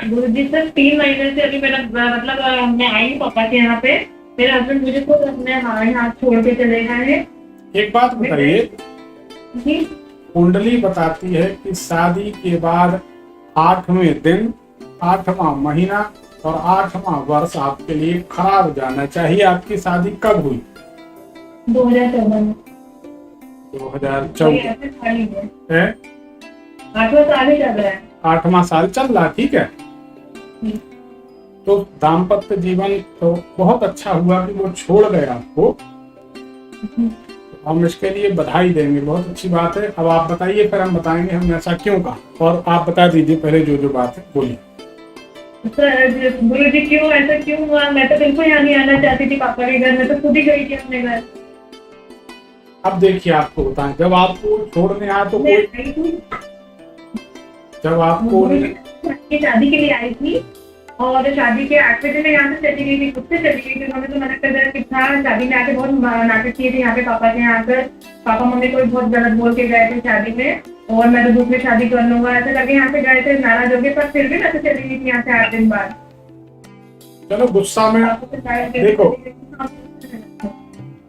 गुरुजी sir 3 महीने से अभी मेरा मतलब मैं आई हूँ पापा के यहाँ पे। मेरे हस्बैंड मुझे खुद अपने यहाँ छोड़ के चले गए हैं। एक बात बताइए, जी। कुंडली बताती है कि शादी के बाद 8वें दिन, 8वां महीना और 8वां वर्ष आपके लिए खराब जाना चाहिए। आपकी शादी कब हुई? 2014 में। 2014 ऐसे खाली है। है। 8वां साल ही चल रहा है। 8वां साल चल रहा, ठीक है। तो दाम्पत्य जीवन तो बहुत अच्छा हुआ कि वो छोड़ गए आपको। हम इसके लिए बधाई देंगे, बहुत अच्छी बात है। अब आप बताइए, फिर हम बताएंगे हम ऐसा क्यों कहा। और आप बता दीजिए पहले जो जो बात है, बोलिए। सर गुरु जी क्यों ऐसा क्यों हुआ? मैं तो बिल्कुल यहाँ नहीं आना चाहती थी पापा के घर में, तो खुद ही गई थी अपने घर। अब देखिए, आपको बताएं, जब आपको छोड़ने आया तो मैं कोई, आई थी, जब आपको शादी के लिए आई थी और शादी के 8वें दिन में यहाँ से चली गई थी, खुद से चली गई थी। उन्होंने तो मना कर दिया कि था, शादी में आके बहुत नाटक किए थे यहाँ पे पापा के यहाँ आकर। पापा मम्मी को भी बहुत गलत बोल के गए थे शादी में, और मैं तो दूसरी शादी कर लूंगा ऐसे करके यहाँ पे गए थे नाराज हो गए। पर फिर भी मैं तो चली गई थी यहाँ से 8 दिन बाद। चलो गुस्सा में,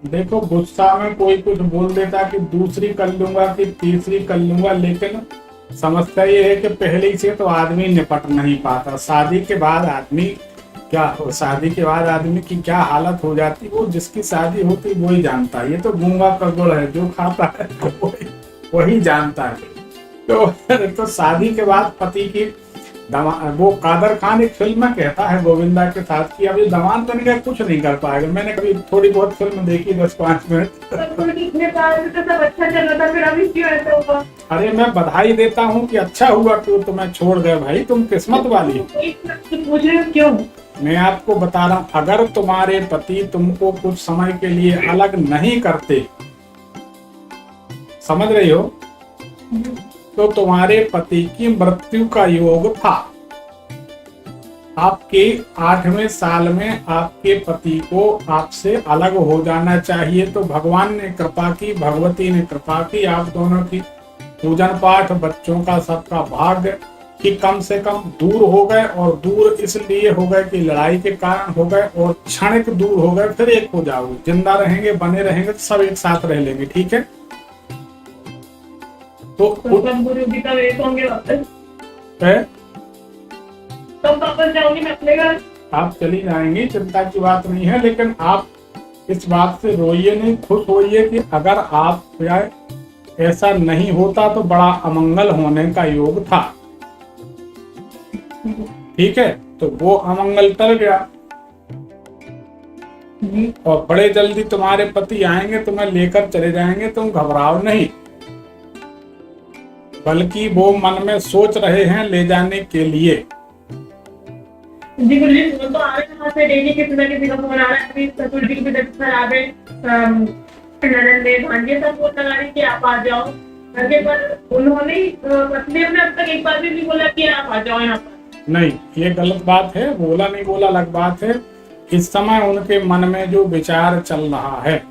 देखो गुस्सा में कोई कुछ बोल देता कि दूसरी कर लूंगा कि तीसरी कर लूंगा, लेकिन समस्या ये है कि पहले से तो आदमी निपट नहीं पाता। शादी के बाद आदमी शादी के बाद आदमी की क्या हालत हो जाती, वो जिसकी शादी होती वही जानता है। ये तो गूंगा का गुड़ है, जो खाता है वही जानता है। तो शादी के बाद पति की वो कादर खान एक फिल्म में कहता है गोविंदा के साथ कि अभी दमाद बन गया कुछ नहीं कर पाएगा। मैंने कभी थोड़ी बहुत फिल्म देखी 10-5 मिनट। अच्छा चल रहा था, फिर अभी क्यों ऐसा हुआ? अरे मैं बधाई देता हूँ कि अच्छा हुआ कि तुम्हें छोड़ गए भाई, तुम किस्मत वाली हो। पूछ रहे हो क्यों? मैं आपको बता रहा हूँ, अगर तुम्हारे पति तुमको कुछ समय के लिए अलग नहीं करते, समझ रही हो, तो तुम्हारे पति की मृत्यु का योग था। आपके 8वें साल में आपके पति को आपसे अलग हो जाना चाहिए। तो भगवान ने कृपा की, भगवती ने कृपा की, आप दोनों की पूजन पाठ, बच्चों का सबका भाग्य कि कम से कम दूर हो गए। और दूर इसलिए हो गए कि लड़ाई के कारण हो गए, और क्षणिक दूर हो गए, फिर एक हो जाओगे। जिंदा रहेंगे, बने रहेंगे तो सब एक साथ रह लेंगे, ठीक है। तो गुरु जी कब एक होंगे वापस? तब वापस जाऊंगी मैं अपने घर। आप चली जाएंगी, चिंता की बात नहीं है। लेकिन आप इस बात से रोइए नहीं, खुश होइए कि अगर आप ऐसा नहीं होता तो बड़ा अमंगल होने का योग था, ठीक है। तो वो अमंगल टल गया और बड़े जल्दी तुम्हारे पति आएंगे, तुम्हें लेकर चले जाएंगे। तुम घबराओ नहीं, बल्कि वो मन में सोच रहे हैं ले जाने के लिए। जी गुरु जी, फोन तो आ रहे हैं वहाँ से डेली, किसी न किसी का फोन आ रहा है। अभी ससुर जी की तबीयत खराब है, ननद ने भांजे सब फोन लगा रही कि आप आ जाओ घर पर। उन्होंने पत्नी ने अब तक एक बार भी नहीं बोला कि आप आ जाओ यहाँ पर। नहीं, ये गलत बात है। बोला नहीं बोला अलग बात है। इस समय उनके मन में जो विचार चल रहा है,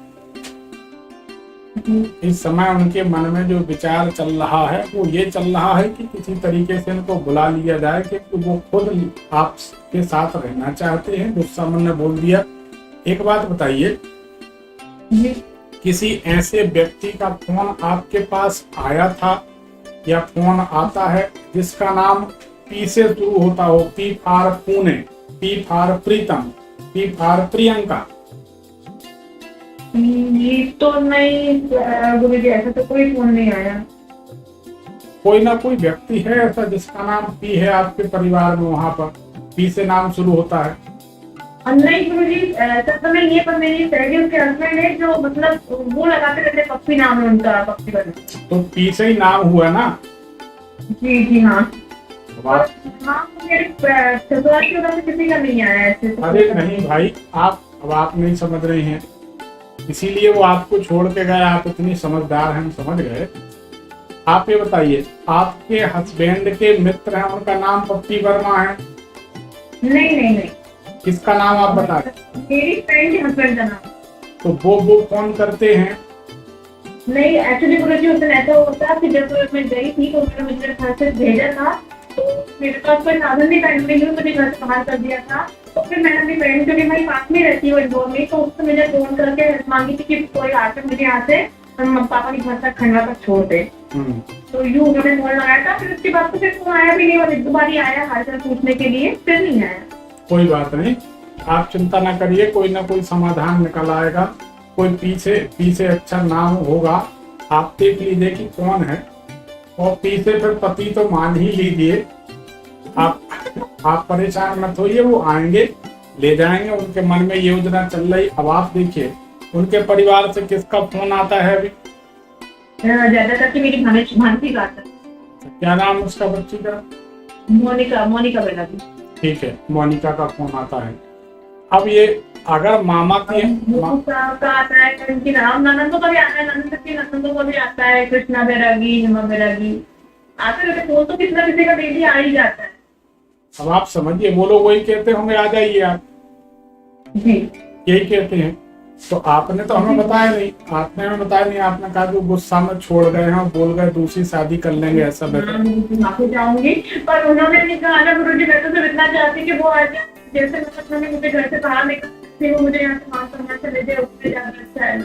इस समय उनके मन में जो विचार चल रहा है वो ये चल रहा है कि किसी तरीके से इनको बुला लिया जाए, क्योंकि वो खुद आपके साथ रहना चाहते हैं। गुस्सा मन ने बोल दिया। एक बात बताइए, किसी ऐसे व्यक्ति का फोन आपके पास आया था या फोन आता है जिसका नाम पी से शुरू होता हो? P for Pune, P for Pritam, P for Priyanka. ये तो नहीं गुरु जी, ऐसा तो कोई फोन नहीं आया। कोई ना कोई व्यक्ति है ऐसा जिसका नाम पी है आपके परिवार में, वहाँ पर पी से नाम शुरू होता है? नहीं गुरु जी, ऐसा तो नहीं है, पर मेरी सहेली उसके हस्बैंड है जो मतलब वो लगाते रहते, पप्पी नाम है उनका, पप्पी वाले। तो पी से ही नाम हुआ ना? जी जी हाँ। मेरे ससुराल की तरफ से किसी का नहीं आया ऐसे। अरे नहीं भाई, आप नहीं समझ रहे हैं, इसीलिए वो आपको छोड़ के गए। आप इतनी समझदार हैं, हम समझ गए। आप ये बताइए, आपके हस्बैंड के मित्र हैं, उनका नाम पप्पी वर्मा है? नहीं नहीं नहीं। किसका नाम आप बता रहे? मेरी फ्रेंड के हस्बैंड का नाम। तो वो फोन करते हैं? नहीं, एक्चुअली गुरु जी उस दिन ऐसा होता कि जब मैं गई थी तो उन्होंने मुझे घर से भेजा था तो मेरे पास कोई साधन नहीं था, इन्होंने मुझे घर से बाहर कर दिया था। तो फिर मैंने अपनी फ्रेंड जो कि मेरी पास में रहती है वो इंदौर में, तो उससे मैंने फोन करके हेल्प मांगी थी कि कोई आकर मुझे यहाँ से पापा के घर तक खंडवा तक छोड़ दे। तो यूँ उन्होंने फोन लगाया था, फिर उसके बाद तो फिर फोन आया भी नहीं, और एक दो बार ही आया हालचाल पूछने के लिए, फिर नहीं आया। कोई बात नहीं, आप चिंता ना करिए, कोई ना कोई समाधान निकल आएगा। कोई पीछे पीछे अच्छा नाम होगा, आप देख लीजिए कि कौन है, और पीछे फिर पति तो मान ही लीजिए। आप परेशान मत होइए, वो आएंगे, ले जाएंगे। उनके मन में योजना चल रही। अब आप देखिए उनके परिवार से किसका फोन आता है अभी? ज्यादा करके मेरी भांसी का आता है। क्या नाम है उसका बच्ची का? मोनिका बेटा की। ठीक है, मोनिका का फोन आता है। अब ये अगर मामा की का आता है, उनकी नाम ननंदों का भी आता है, ननंदों का भी आता है, कृष्णा बैरागी, हिमा बैरागी आते रहते। फोन तो किसी न किसी का डेली आ ही जाता है। अब आप समझिए, वो लोग वही कहते होंगे आ जाइए आप, जी यही कहते हैं। तो आपने तो हमें बताया नहीं, आपने कहा कि गुस्सा में छोड़ गए हैं और बोल गए दूसरी शादी कर लेंगे, ऐसा बेहतर। माफी चाहूंगी, पर उन्होंने नहीं कहा ना गुरुजी। मैं तो सिर्फ इतना चाहती कि वो आ जाए, जैसे उन्होंने मुझे घर से बाहर निकल, वो मुझे यहाँ से मान सम्मान से ले जाए, उससे ज्यादा अच्छा है।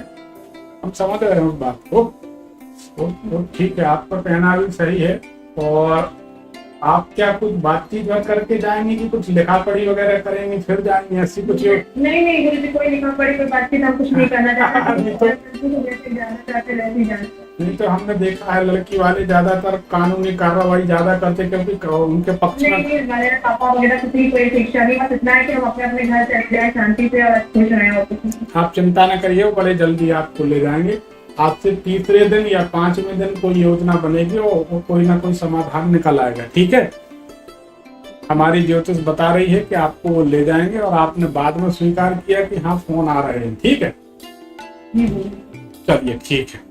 हम समझ रहे हैं उस बात को, वो ठीक है, आपका कहना भी सही है। और आप क्या कुछ बातचीत करके जाएंगे कि कुछ लिखा पढ़ी वगैरह करेंगे फिर जाएंगे, ऐसी कुछ? नहीं गुरुजी, कोई लिखा पढ़ी कोई बातचीत हम कुछ नहीं करना चाहते। नहीं तो हमने देखा है लड़की वाले ज्यादातर कानूनी कार्रवाई ज्यादा करते, क्योंकि उनके पक्ष में हमारे पापा वगैरह किसी की कोई शिक्षा नहीं, बस इतना है कि हम अपने अपने घर चले जाए शांति से और खुश रहें। आप चिंता न करिए, वो बड़े जल्दी आपको ले जाएंगे। आपसे तीसरे दिन या 5वें दिन कोई योजना बनेगी और कोई ना कोई समाधान निकल आएगा। ठीक है, हमारी ज्योतिष बता रही है कि आपको वो ले जाएंगे, और आपने बाद में स्वीकार किया कि हाँ फोन आ रहे हैं। ठीक है, चलिए ठीक है।